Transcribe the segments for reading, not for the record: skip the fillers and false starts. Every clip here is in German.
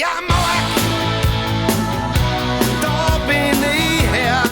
ja Mauer, da bin ich her.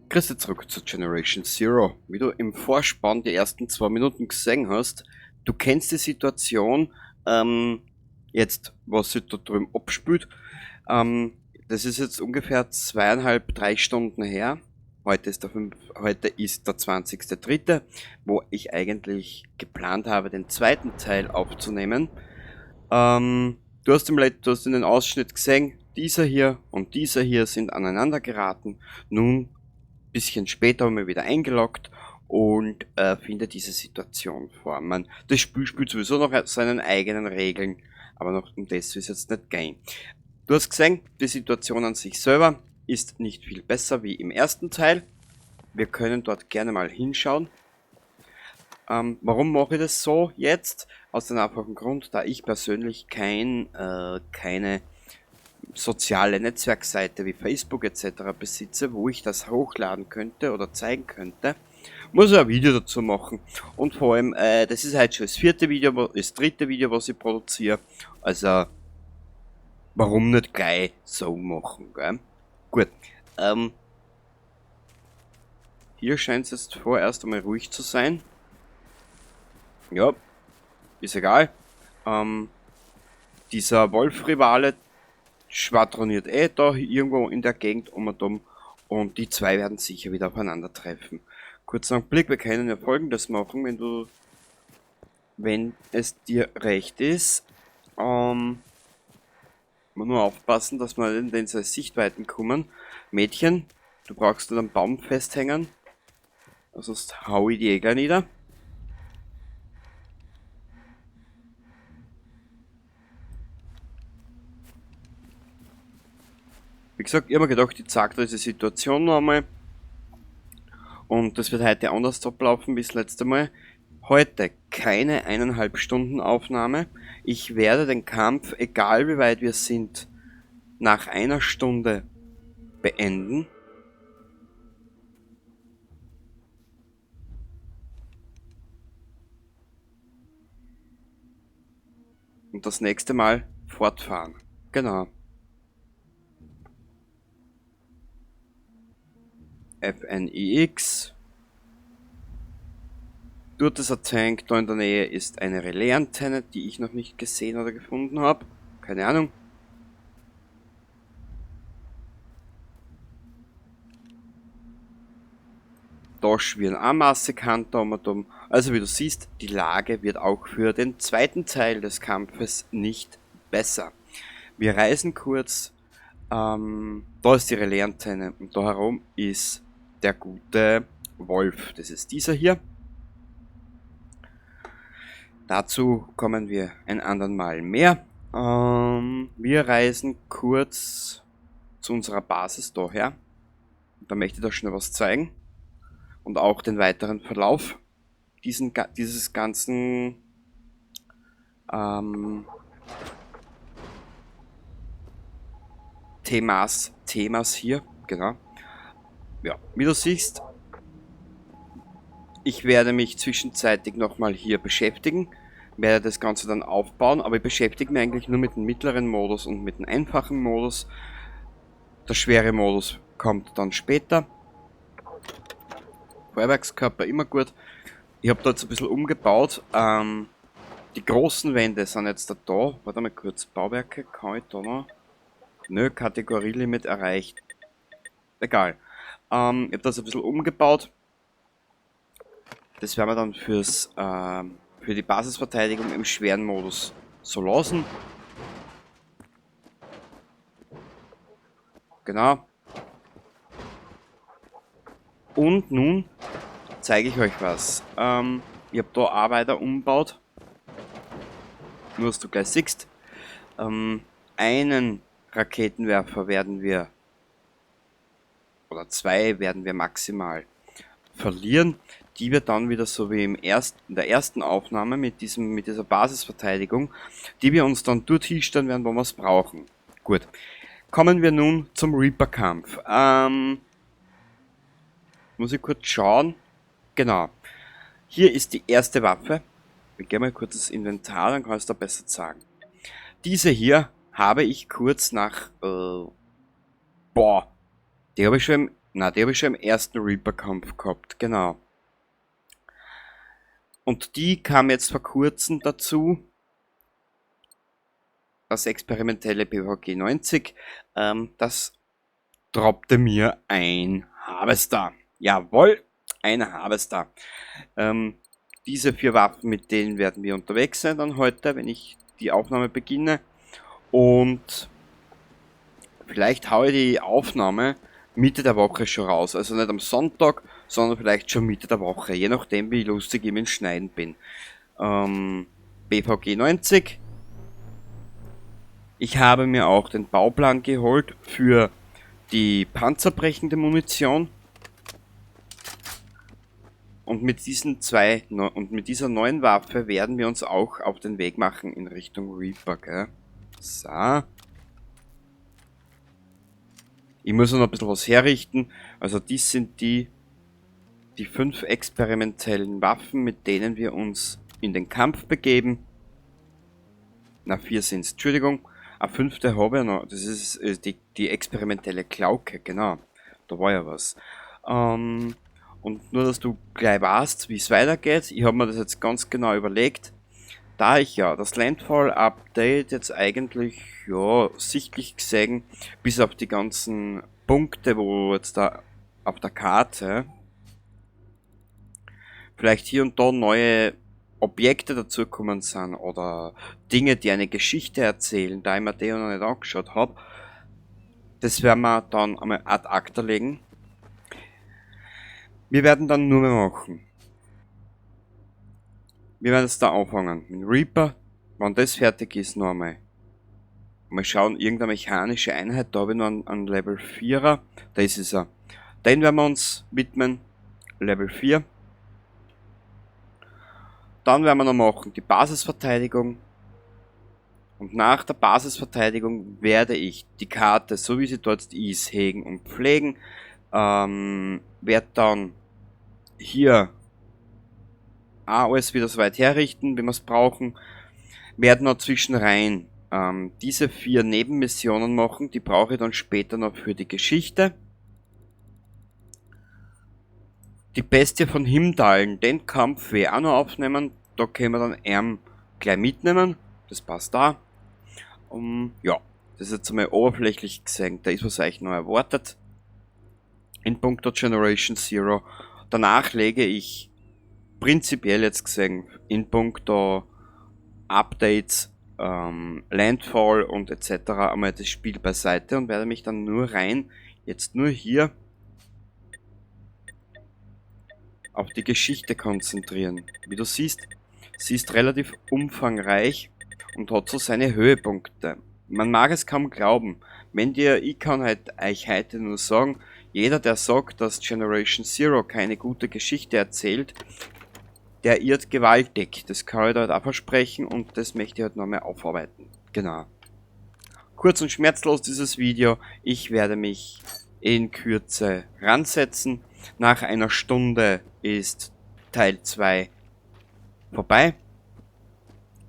Grüße zurück zu Generation Zero. Wie du im Vorspann die ersten 2 Minuten gesehen hast, du kennst die Situation, jetzt, was sich da drüben abspielt. Das ist jetzt ungefähr 2,5, 3 Stunden her. Heute ist der 20.03., wo ich eigentlich geplant habe, den zweiten Teil aufzunehmen. Du hast in den Ausschnitt gesehen, dieser hier und dieser hier sind aneinander geraten. Nun, bisschen später haben wir wieder eingeloggt und finde diese Situation vor. Das Spiel spielt sowieso noch seinen eigenen Regeln, aber noch um das soll es jetzt nicht gehen. Du hast gesehen, die Situation an sich selber ist nicht viel besser wie im ersten Teil. Wir können dort gerne mal hinschauen. Warum mache ich das so jetzt? Aus dem einfachen Grund, da ich persönlich keine soziale Netzwerkseite wie Facebook etc. besitze, wo ich das hochladen könnte oder zeigen könnte, muss ich ein Video dazu machen. Und vor allem, das ist halt schon das dritte Video, was ich produziere. Also, warum nicht gleich so machen, gell? Gut, hier scheint es jetzt vorerst einmal ruhig zu sein. Ja, ist egal. Dieser Wolf-Rivale schwadroniert da irgendwo in der Gegend und die zwei werden sicher wieder aufeinandertreffen. Kurzer Blick, wir können ja Folgendes machen, wenn es dir recht ist. Nur aufpassen, dass wir in den Sichtweiten kommen. Mädchen, du brauchst an einem Baum festhängen, sonst hau ich die Jäger nieder. Wie gesagt, ich habe mir gedacht, ich zeige dir diese Situation noch einmal. Und das wird heute anders ablaufen wie das letzte Mal. Heute keine 1,5 Stunden Aufnahme. Ich werde den Kampf, egal wie weit wir sind, nach einer Stunde beenden. Und das nächste Mal fortfahren. Genau. FNIX. Dort ist ein Tank, da in der Nähe ist eine Relais-Antenne, die ich noch nicht gesehen oder gefunden habe. Keine Ahnung. Da schwirren auch Massekanter um und um. Also wie du siehst, die Lage wird auch für den zweiten Teil des Kampfes nicht besser. Wir reisen kurz. Da ist die Relais-Antenne und da herum ist der gute Wolf. Das ist dieser hier. Dazu kommen wir ein andern Mal mehr. Wir reisen kurz zu unserer Basis daher. Da möchte ich euch schnell was zeigen. Und auch den weiteren Verlauf dieses ganzen Themas hier. Genau. Ja, wie du siehst, ich werde mich zwischenzeitlich nochmal hier beschäftigen, werde das Ganze dann aufbauen, aber ich beschäftige mich eigentlich nur mit dem mittleren Modus und mit dem einfachen Modus. Der schwere Modus kommt dann später. Feuerwerkskörper immer gut. Ich habe da jetzt ein bisschen umgebaut. Die großen Wände sind jetzt da. Warte mal kurz. Bauwerke, kann ich da noch? Nö, Kategorielimit erreicht. Egal. Ich habe das ein bisschen umgebaut. Das werden wir dann für die Basisverteidigung im schweren Modus so lassen. Genau. Und nun zeige ich euch was. Ich habe da auch weiter umgebaut. Nur dass du gleich siehst. Einen Raketenwerfer werden wir, oder zwei werden wir maximal verlieren, die wir dann wieder so wie in der ersten Aufnahme mit dieser Basisverteidigung, die wir uns dann dort hinstellen werden, wo wir es brauchen. Gut. Kommen wir nun zum Reaper-Kampf. Muss ich kurz schauen. Genau. Hier ist die erste Waffe. Ich gehe mal kurz ins Inventar, dann kannst du da besser sagen. Diese hier habe ich kurz nach... die habe ich schon im ersten Reaper-Kampf gehabt, genau. Und die kam jetzt vor kurzem dazu. Das experimentelle PvG 90. Das droppte mir ein Harvester. Jawohl, ein Harvester. Diese 4 Waffen, mit denen werden wir unterwegs sein dann heute, wenn ich die Aufnahme beginne. Und vielleicht haue ich die Aufnahme Mitte der Woche schon raus. Also nicht am Sonntag, sondern vielleicht schon Mitte der Woche. Je nachdem, wie lustig ich mit Schneiden bin. BVG 90. Ich habe mir auch den Bauplan geholt für die panzerbrechende Munition. Und mit dieser neuen Waffe werden wir uns auch auf den Weg machen in Richtung Reaper, gell? So. Ich muss noch ein bisschen was herrichten. Also dies sind die 5 experimentellen Waffen, mit denen wir uns in den Kampf begeben. Na, 4 sind es, Entschuldigung. Eine 5. habe ich noch. Das ist die experimentelle Klauke, genau. Da war ja was. Und nur, dass du gleich weißt, wie es weitergeht. Ich habe mir das jetzt ganz genau überlegt. Da ich ja das Landfall-Update jetzt eigentlich, ja, sichtlich gesehen, bis auf die ganzen Punkte, wo jetzt da auf der Karte vielleicht hier und da neue Objekte dazukommen sind oder Dinge, die eine Geschichte erzählen, da ich mir die noch nicht angeschaut habe, das werden wir dann einmal ad acta legen. Wir werden dann nur mehr machen. Wir werden jetzt da anfangen. Mit Reaper, wenn das fertig ist, noch einmal. Mal schauen, irgendeine mechanische Einheit, da habe ich noch einen Level 4er. Da ist es er. Den werden wir uns widmen. Level 4. Dann werden wir noch machen die Basisverteidigung. Und nach der Basisverteidigung werde ich die Karte, so wie sie dort ist, hegen und pflegen. Werde dann hier alles wieder so weit herrichten, wie wir es brauchen. Werden noch zwischenrein diese 4 Nebenmissionen machen. Die brauche ich dann später noch für die Geschichte. Die Bestie von Himdalen, den Kampf will ich auch noch aufnehmen. Da können wir dann gleich mitnehmen. Das passt da. Ja, das ist jetzt einmal oberflächlich gesehen. Da ist was euch noch erwartet. In puncto Generation Zero. Danach lege ich prinzipiell jetzt gesehen in puncto Updates, Landfall und etc. einmal das Spiel beiseite und werde mich dann nur hier auf die Geschichte konzentrieren. Wie du siehst, sie ist relativ umfangreich und hat so seine Höhepunkte. Man mag es kaum glauben. Ich kann euch heute nur sagen, jeder, der sagt, dass Generation Zero keine gute Geschichte erzählt, der irrt gewaltig. Das kann ich da halt auch versprechen und das möchte ich halt nochmal aufarbeiten. Genau. Kurz und schmerzlos dieses Video. Ich werde mich in Kürze ransetzen. Nach einer Stunde ist Teil 2 vorbei.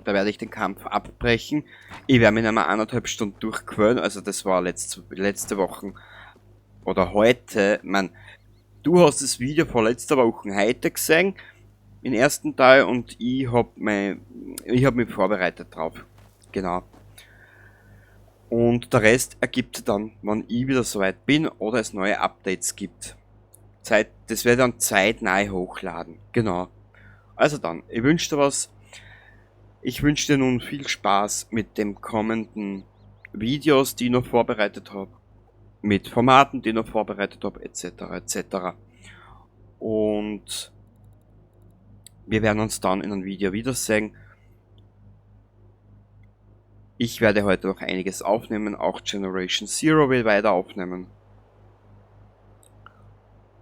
Da werde ich den Kampf abbrechen. Ich werde mich in einmal 1,5 Stunden durchquälen. Also das war letzte Woche oder heute. Du hast das Video vor letzter Woche heute gesehen, den ersten Teil, und ich hab mich vorbereitet drauf. Genau. Und der Rest ergibt sich dann, wenn ich wieder soweit bin oder es neue Updates gibt. Das werde ich dann zeitnah hochladen. Genau. Also dann, ich wünsche dir was. Ich wünsche dir nun viel Spaß mit den kommenden Videos, die ich noch vorbereitet habe. Mit Formaten, die ich noch vorbereitet habe, etc. etc. Und wir werden uns dann in einem Video wiedersehen. Ich werde heute noch einiges aufnehmen, auch Generation Zero will weiter aufnehmen.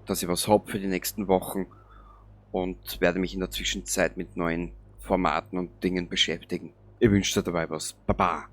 Dass ich was habe für die nächsten Wochen und werde mich in der Zwischenzeit mit neuen Formaten und Dingen beschäftigen. Ich wünsche dir dabei was. Baba!